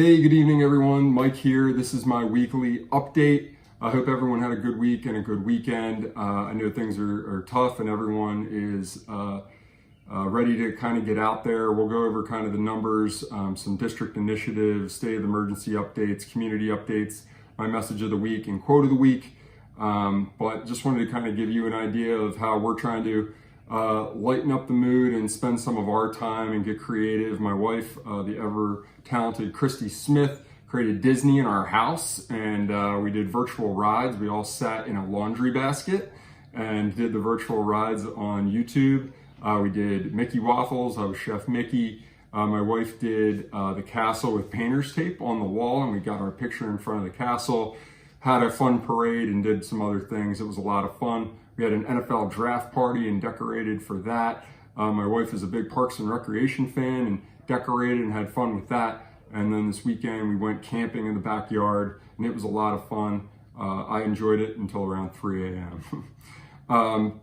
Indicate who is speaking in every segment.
Speaker 1: Hey, good evening, everyone. Mike here. This is my weekly update. I hope everyone had a good week and a good weekend. I know things are tough and everyone is ready to kind of get out there. We'll go over kind of the numbers, some district initiatives, state of the emergency updates, community updates, my message of the week and quote of the week. But just wanted to kind of give you an idea of how we're trying to lighten up the mood and spend some of our time and get creative. My wife, the ever talented Christy Smith, created Disney in our house, and we did virtual rides. We all sat in a laundry basket and did the virtual rides on YouTube. We did Mickey Waffles. I was Chef Mickey. My wife did the castle with painter's tape on the wall, and we got our picture in front of the castle. Had a fun parade and did some other things. It was a lot of fun. We had an NFL draft party and decorated for that. My wife is a big Parks and Recreation fan and decorated and had fun with that. And then this weekend we went camping in the backyard and it was a lot of fun. I enjoyed it until around 3 a.m.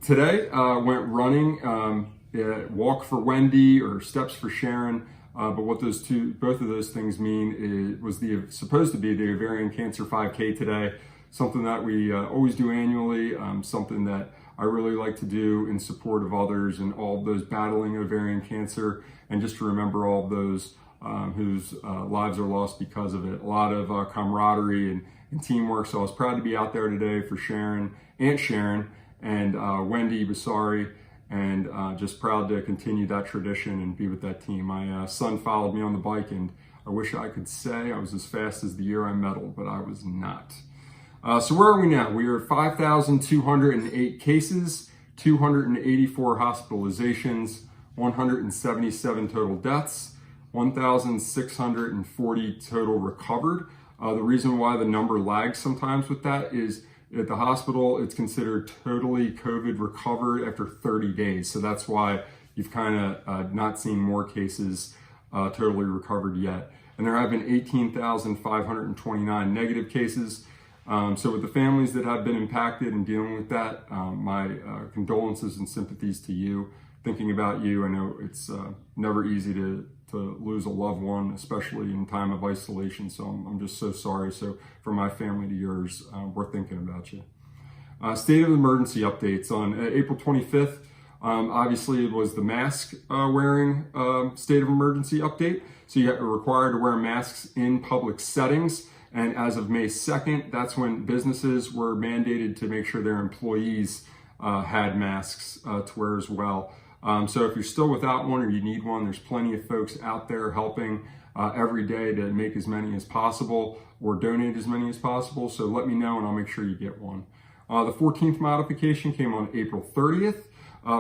Speaker 1: Today went running, walk for Wendy or steps for Sharon. But what both of those things mean was supposed to be the ovarian cancer 5K today. Something that we always do annually, something that I really like to do in support of others and all of those battling ovarian cancer, and just to remember all of those whose lives are lost because of it. A lot of camaraderie and teamwork. So I was proud to be out there today for Aunt Sharon, and Wendy Basari, and just proud to continue that tradition and be with that team. My son followed me on the bike, and I wish I could say I was as fast as the year I medaled, but I was not. So where are we now? We are at 5,208 cases, 284 hospitalizations, 177 total deaths, 1,640 total recovered. The reason why the number lags sometimes with that is at the hospital, it's considered totally COVID recovered after 30 days. So that's why you've kind of not seen more cases totally recovered yet. And there have been 18,529 negative cases. So with the families that have been impacted and dealing with that, my condolences and sympathies to you, thinking about you. I know it's never easy to lose a loved one, especially in time of isolation. So I'm just so sorry. So from my family to yours, we're thinking about you. State of emergency updates on April 25th. Obviously, it was the mask wearing state of emergency update. So you are required to wear masks in public settings. And as of May 2nd, that's when businesses were mandated to make sure their employees had masks to wear as well. So if you're still without one or you need one, there's plenty of folks out there helping every day to make as many as possible or donate as many as possible. So let me know and I'll make sure you get one. The 14th modification came on April 30th,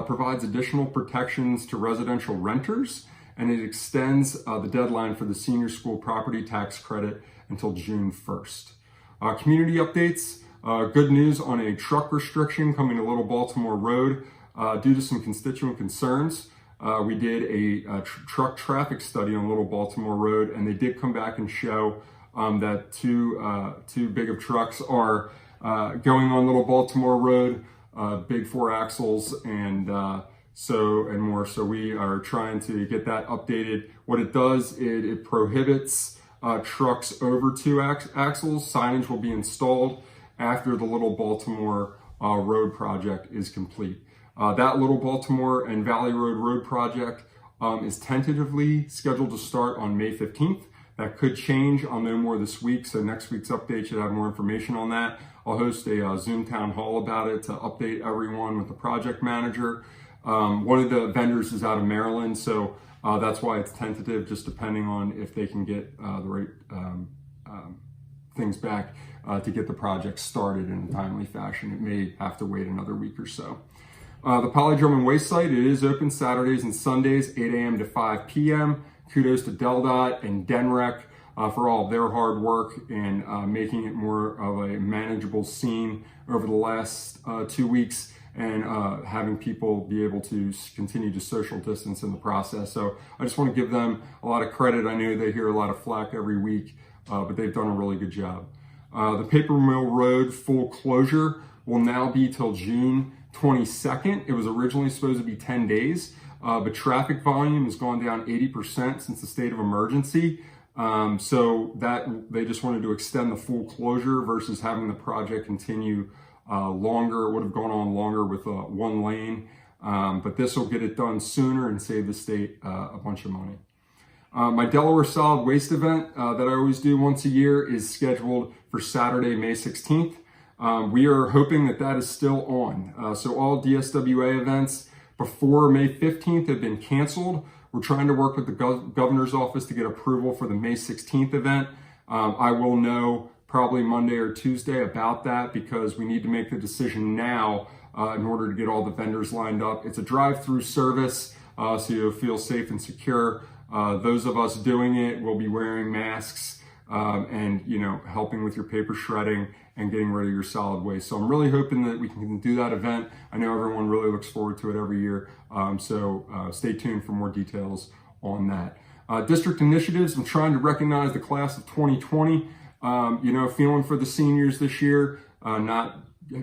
Speaker 1: provides additional protections to residential renters, and it extends the deadline for the senior school property tax credit until June 1st. Community updates, good news on a truck restriction coming to Little Baltimore Road due to some constituent concerns. We did a truck traffic study on Little Baltimore Road, and they did come back and show that too big of trucks are going on Little Baltimore Road, big 4 axles and more. So we are trying to get that updated. What it does, it prohibits trucks over 2 axles. Signage will be installed after the Little Baltimore Road project is complete. That Little Baltimore and Valley Road project is tentatively scheduled to start on May 15th. That could change. I'll know more this week, so next week's update should have more information on that. I'll host a Zoom town hall about it to update everyone with the project manager. One of the vendors is out of Maryland, so that's why it's tentative, just depending on if they can get the right things back to get the project started in a timely fashion. It may have to wait another week or so. The Polydrome and Waste site, it is open Saturdays and Sundays, 8 a.m. to 5 p.m. Kudos to DelDOT and DENREC for all of their hard work in making it more of a manageable scene over the last 2 weeks, and having people be able to continue to social distance in the process. So I just want to give them a lot of credit. I know they hear a lot of flack every week, but they've done a really good job. The Paper Mill Road full closure will now be till June 22nd. It was originally supposed to be 10 days, but traffic volume has gone down 80% since the state of emergency. So that they just wanted to extend the full closure versus having the project continue longer. It would have gone on longer with one lane, but this will get it done sooner and save the state a bunch of money. My Delaware Solid Waste event that I always do once a year is scheduled for Saturday, May 16th. We are hoping that that is still on. So all DSWA events before May 15th have been canceled. We're trying to work with the governor's office to get approval for the May 16th event. I will know probably Monday or Tuesday about that because we need to make the decision now in order to get all the vendors lined up. It's a drive-through service, so you'll feel safe and secure. Those of us doing it will be wearing masks and, you know, helping with your paper shredding and getting rid of your solid waste. So I'm really hoping that we can do that event. I know everyone really looks forward to it every year. So stay tuned for more details on that. District initiatives, I'm trying to recognize the class of 2020. You know, feeling for the seniors this year, not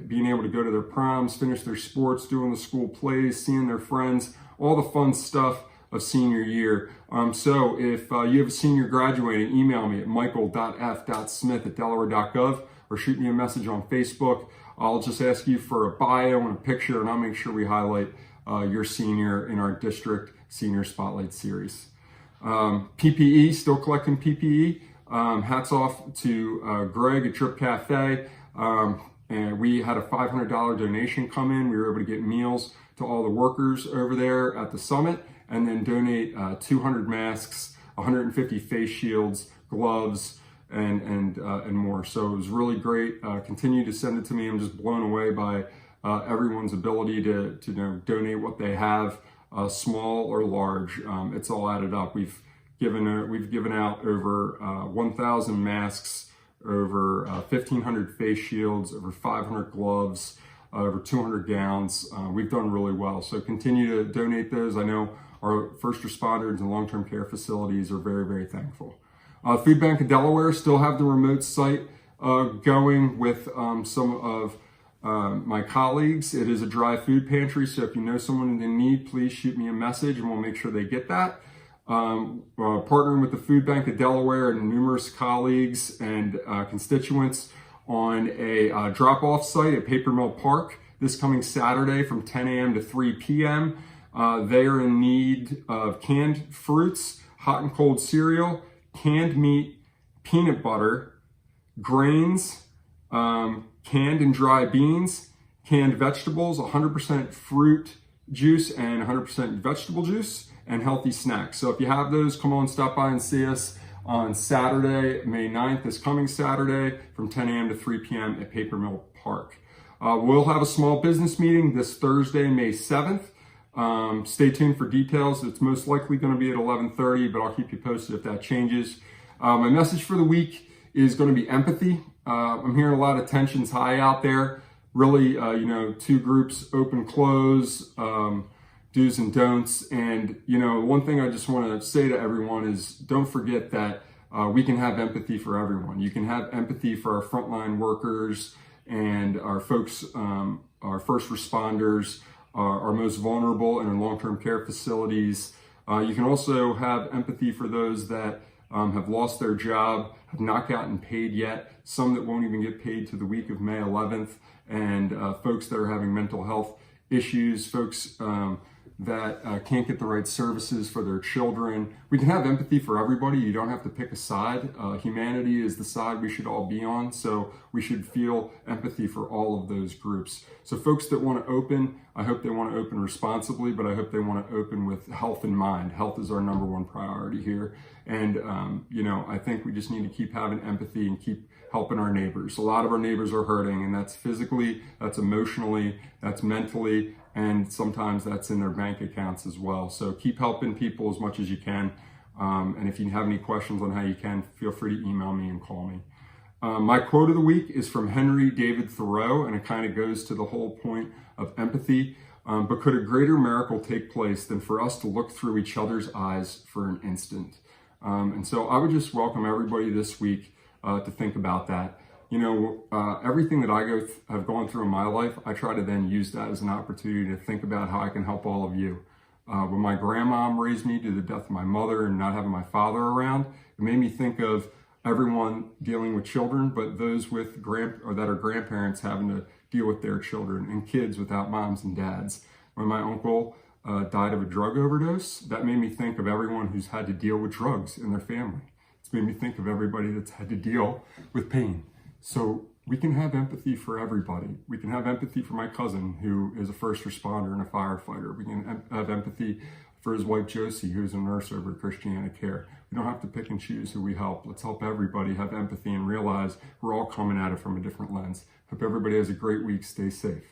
Speaker 1: being able to go to their proms, finish their sports, doing the school plays, seeing their friends, all the fun stuff of senior year. So if you have a senior graduating, email me at michael.f.smith@delaware.gov or shoot me a message on Facebook. I'll just ask you for a bio and a picture, and I'll make sure we highlight your senior in our district senior spotlight series. PPE, still collecting PPE. Hats off to Greg at Drip Cafe. And we had a $500 donation come in. We were able to get meals to all the workers over there at the summit and then donate 200 masks, 150 face shields, gloves, and more. So it was really great. Continue to send it to me. I'm just blown away by everyone's ability to you know, donate what they have, small or large. It's all added up. We've given out over 1,000 masks, over 1,500 face shields, over 500 gloves, over 200 gowns. We've done really well. So continue to donate those. I know our first responders and long-term care facilities are very, very thankful. Food Bank of Delaware still have the remote site going with some of my colleagues. It is a dry food pantry, so if you know someone in need, please shoot me a message and we'll make sure they get that. Partnering with the Food Bank of Delaware and numerous colleagues and constituents on a drop-off site at Paper Mill Park this coming Saturday from 10 a.m. to 3 p.m. They are in need of canned fruits, hot and cold cereal, canned meat, peanut butter, grains, canned and dry beans, canned vegetables, 100% fruit juice and 100% vegetable juice, and healthy snacks. So if you have those, come on, stop by and see us on Saturday, May 9th, this coming Saturday from 10 a.m. to 3 p.m. at Paper Mill Park. We'll have a small business meeting this Thursday, May 7th. Stay tuned for details. It's most likely going to be at 11:30, but I'll keep you posted if that changes. My message for the week is going to be empathy. I'm hearing a lot of tensions high out there. Really, you know, two groups, open, close, do's and don'ts. And, you know, one thing I just want to say to everyone is don't forget that we can have empathy for everyone. You can have empathy for our frontline workers and our folks, our first responders, our most vulnerable in our long-term care facilities. You can also have empathy for those that have lost their job, have not gotten paid yet, some that won't even get paid to the week of May 11th, and folks that are having mental health issues, folks that can't get the right services for their children. We can have empathy for everybody. You don't have to pick a side. Humanity is the side we should all be on, so we should feel empathy for all of those groups. So folks that want to open, I hope they want to open responsibly, but I hope they want to open with health in mind. Health is our number one priority here. And, you know, I think we just need to keep having empathy and keep helping our neighbors. A lot of our neighbors are hurting, and that's physically, that's emotionally, that's mentally, and sometimes that's in their bank accounts as well. So keep helping people as much as you can. And if you have any questions on how you can, feel free to email me and call me. My quote of the week is from Henry David Thoreau, and it kind of goes to the whole point of empathy. But could a greater miracle take place than for us to look through each other's eyes for an instant? And so I would just welcome everybody this week to think about that. You know, everything that I have gone through in my life, I try to then use that as an opportunity to think about how I can help all of you. When my grandmom raised me to the death of my mother and not having my father around, it It made me think of everyone dealing with children, but those with that are grandparents having to deal with their children, and kids without moms and dads. When my uncle died of a drug overdose, that made me think of everyone who's had to deal with drugs in their family. It's made me think of everybody that's had to deal with pain. So we can have empathy for everybody. We can have empathy for my cousin who is a first responder and a firefighter. We can have empathy for his wife Josie, who's a nurse over at Christiana Care. We don't have to pick and choose who we help. Let's help everybody have empathy and realize we're all coming at it from a different lens. Hope everybody has a great week. Stay safe.